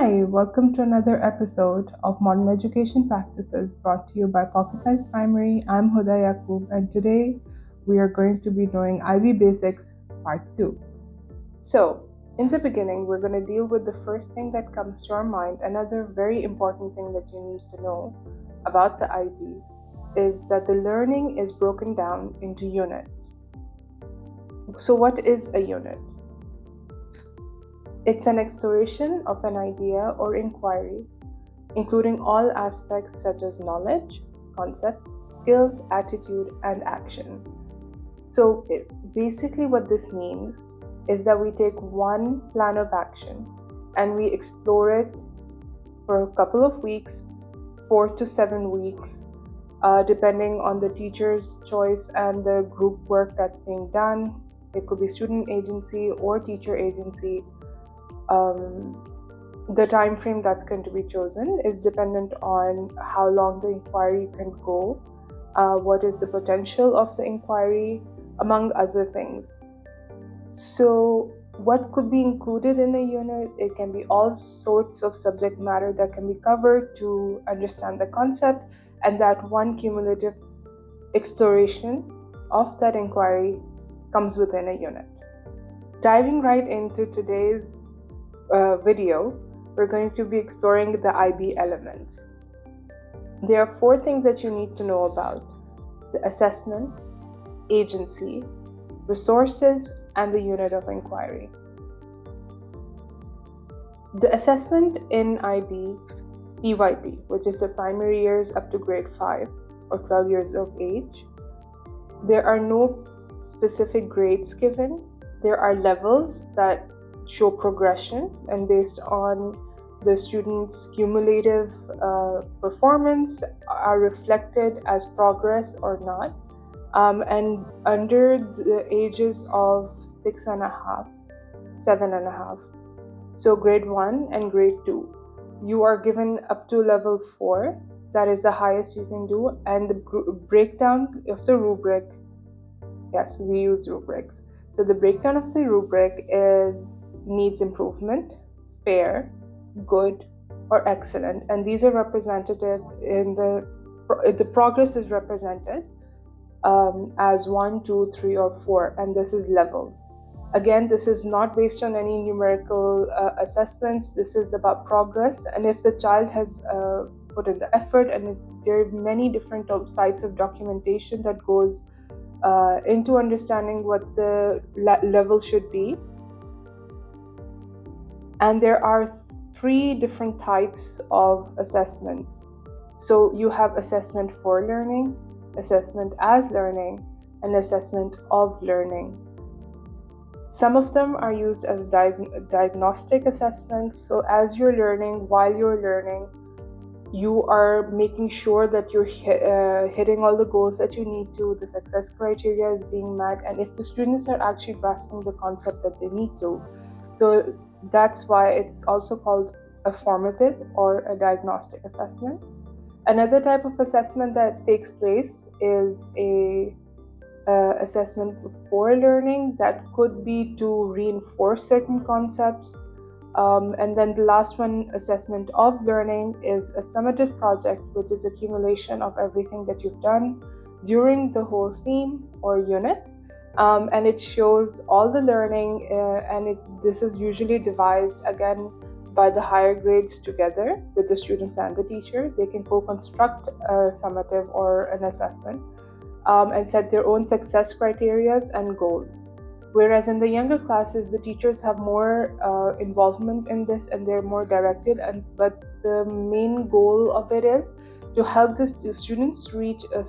Hi, welcome to another episode of Modern Education Practices brought to you by Pocket Size Primary. I'm Huda Yaqub, and today we are going to be doing IB Basics Part 2. So, in the beginning, we're going to deal with the first thing that comes to our mind. Another very important thing that you need to know about the IB is that the learning is broken down into units. So, what is a unit? It's an exploration of an idea or inquiry, including all aspects such as knowledge, concepts, skills, attitude, and action. So basically what this means is that we take one plan of action and we explore it for a couple of weeks, 4 to 7 weeks, depending on the teacher's choice and the group work that's being done. It could be student agency or teacher agency. The time frame that's going to be chosen is dependent on how long the inquiry can go, what is the potential of the inquiry, among other things. So what could be included in a unit? It can be all sorts of subject matter that can be covered to understand the concept, and that one cumulative exploration of that inquiry comes within a unit. Diving right into today's video, we're going to be exploring the IB elements. There are 4 things that you need to know about: the assessment, agency, resources, and the unit of inquiry. The assessment in IB, PYP, which is the primary years up to grade 5 or 12 years of age, there are no specific grades given. There are levels that show progression, and based on the student's cumulative performance are reflected as progress or not. And under the ages of 6.5, 7.5, so grade 1 and grade 2, you are given up to level 4. That is the highest you can do. And the breakdown of the rubric, yes, we use rubrics. So the breakdown of the rubric is needs improvement, fair, good, or excellent, and these are representative in the progress is represented as 1, 2, 3, or 4, and this is levels. Again, this is not based on any numerical assessments. This is about progress, and if the child has put in the effort, and there are many different types of documentation that goes into understanding what the level should be. And there are 3 different types of assessments. So you have assessment for learning, assessment as learning, and assessment of learning. Some of them are used as diagnostic assessments. So as you're learning, while you're learning, you are making sure that you're hitting all the goals that you need to, the success criteria is being met, and if the students are actually grasping the concept that they need to. So that's why it's also called a formative or a diagnostic assessment. Another type of assessment that takes place is a assessment for learning that could be to reinforce certain concepts. And then the last one, assessment of learning, is a summative project, which is accumulation of everything that you've done during the whole theme or unit. And it shows all the learning, and this is usually devised again by the higher grades together with the students and the teacher. They can co-construct a summative or an assessment and set their own success criteria and goals. Whereas in the younger classes, the teachers have more involvement in this and they're more directed. But the main goal of it is to help the students reach a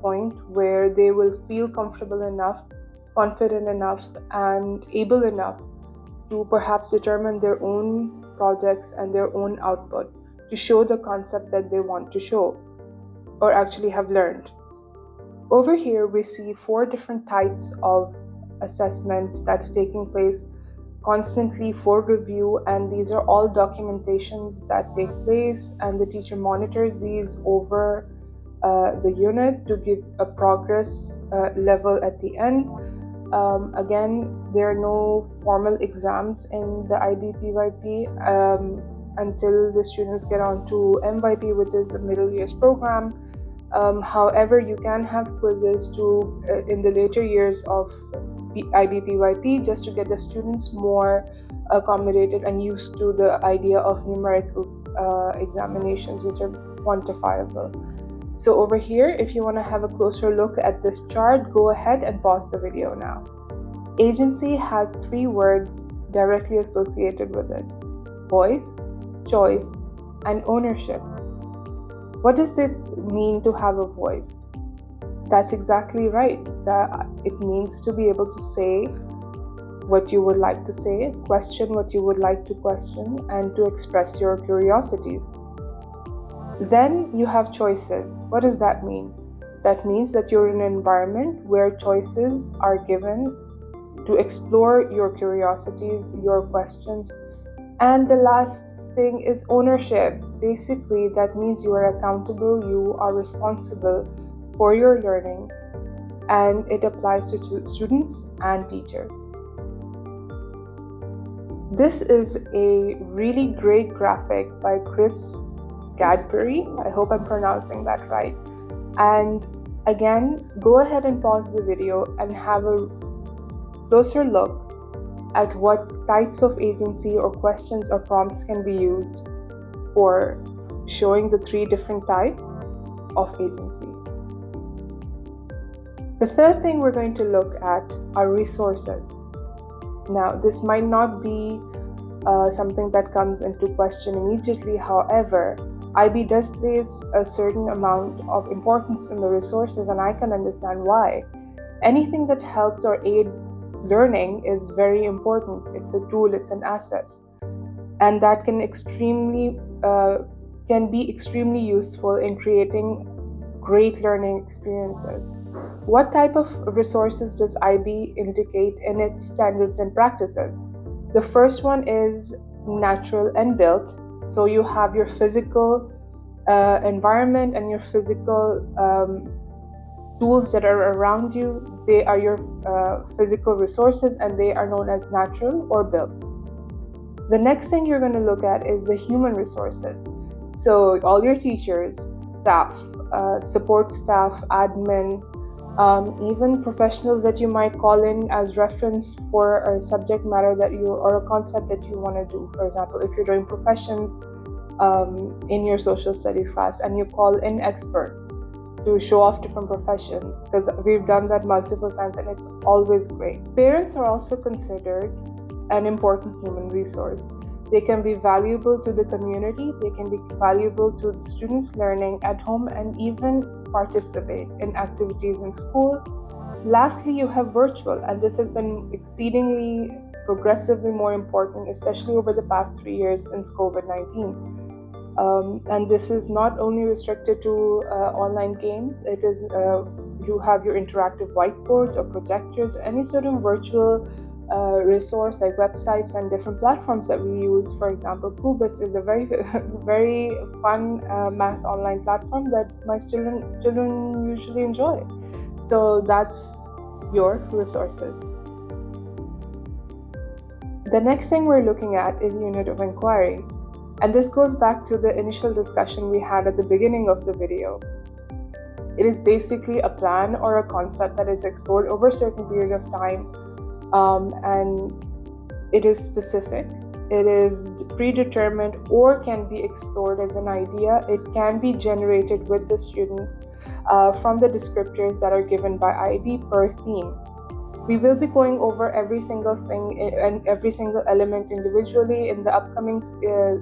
point where they will feel comfortable enough, confident enough, and able enough to perhaps determine their own projects and their own output to show the concept that they want to show or actually have learned. Over here, we see 4 different types of assessment that's taking place constantly for review, and these are all documentations that take place, and the teacher monitors these over the unit to give a progress level at the end. Again, there are no formal exams in the IB PYP, until the students get on to MYP, which is the middle years program. However, you can have quizzes in the later years of IB/PYP just to get the students more accommodated and used to the idea of numerical examinations, which are quantifiable. So over here, if you want to have a closer look at this chart, go ahead and pause the video now. Agency has 3 words directly associated with it: voice, choice, and ownership. What does it mean to have a voice? That's exactly right. That it means to be able to say what you would like to say, question what you would like to question, and to express your curiosities. Then you have choices. What does that mean? That means that you're in an environment where choices are given to explore your curiosities, your questions. And the last thing is ownership. Basically, that means you are accountable, you are responsible for your learning, and it applies to students and teachers. This is a really great graphic by Chris Gadbury. I hope I'm pronouncing that right. And again, go ahead and pause the video and have a closer look at what types of agency or questions or prompts can be used for showing the 3 different types of agency. The third thing we're going to look at are resources. Now, this might not be something that comes into question immediately. However, IB does place a certain amount of importance in the resources, and I can understand why. Anything that helps or aids learning is very important. It's a tool, it's an asset, and that can be extremely useful in creating great learning experiences. What type of resources does IB indicate in its standards and practices? The first one is natural and built. So you have your physical environment and your physical tools that are around you. They are your physical resources, and they are known as natural or built. The next thing you're going to look at is the human resources. So all your teachers, staff, support staff, admin, even professionals that you might call in as reference for a subject matter or a concept that you want to do. For example, if you're doing professions in your social studies class and you call in experts to show off different professions, because we've done that multiple times and it's always great. Parents are also considered an important human resource. They can be valuable to the community, they can be valuable to the students' learning at home, and even participate in activities in school. Lastly, you have virtual, and this has been exceedingly progressively more important, especially over the past 3 years since COVID-19. And this is not only restricted to online games. It is you have your interactive whiteboards or projectors, any sort of virtual resource like websites and different platforms that we use. For example, Qubits is a very very fun math online platform that my children usually enjoy. So that's your resources. The next thing we're looking at is unit of inquiry. And this goes back to the initial discussion we had at the beginning of the video. It is basically a plan or a concept that is explored over a certain period of time, and it is specific. It is predetermined or can be explored as an idea. It can be generated with the students from the descriptors that are given by IB per theme. We will be going over every single thing and every single element individually in the upcoming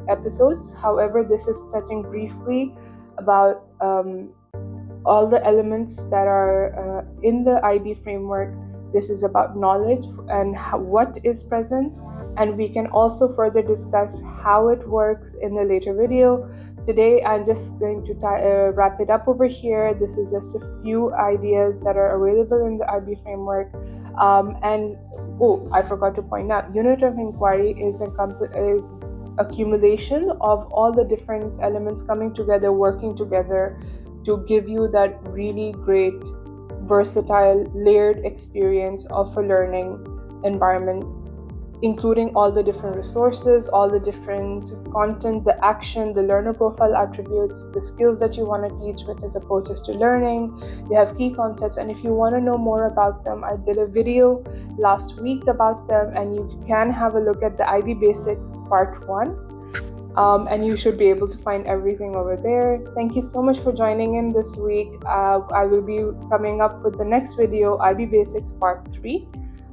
episodes. However, this is touching briefly about all the elements that are in the IB framework. This is about knowledge and what is present, and we can also further discuss how it works in a later video. Today, I'm just going to wrap it up over here. This is just a few ideas that are available in the IB framework. I forgot to point out, unit of inquiry is accumulation of all the different elements coming together, working together to give you that really great, versatile, layered experience of a learning environment including all the different resources, all the different content, the action, the learner profile attributes, the skills that you want to teach, which is approaches to learning. You have key concepts, and if you want to know more about them, I did a video last week about them, and you can have a look at the IB Basics Part 1. And you should be able to find everything over there. Thank you so much for joining in this week. I will be coming up with the next video, IB Basics Part 3.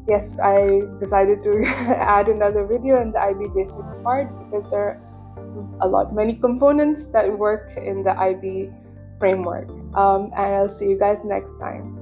Yes, I decided to add another video in the IB Basics part because there are many components that work in the IB framework. And I'll see you guys next time.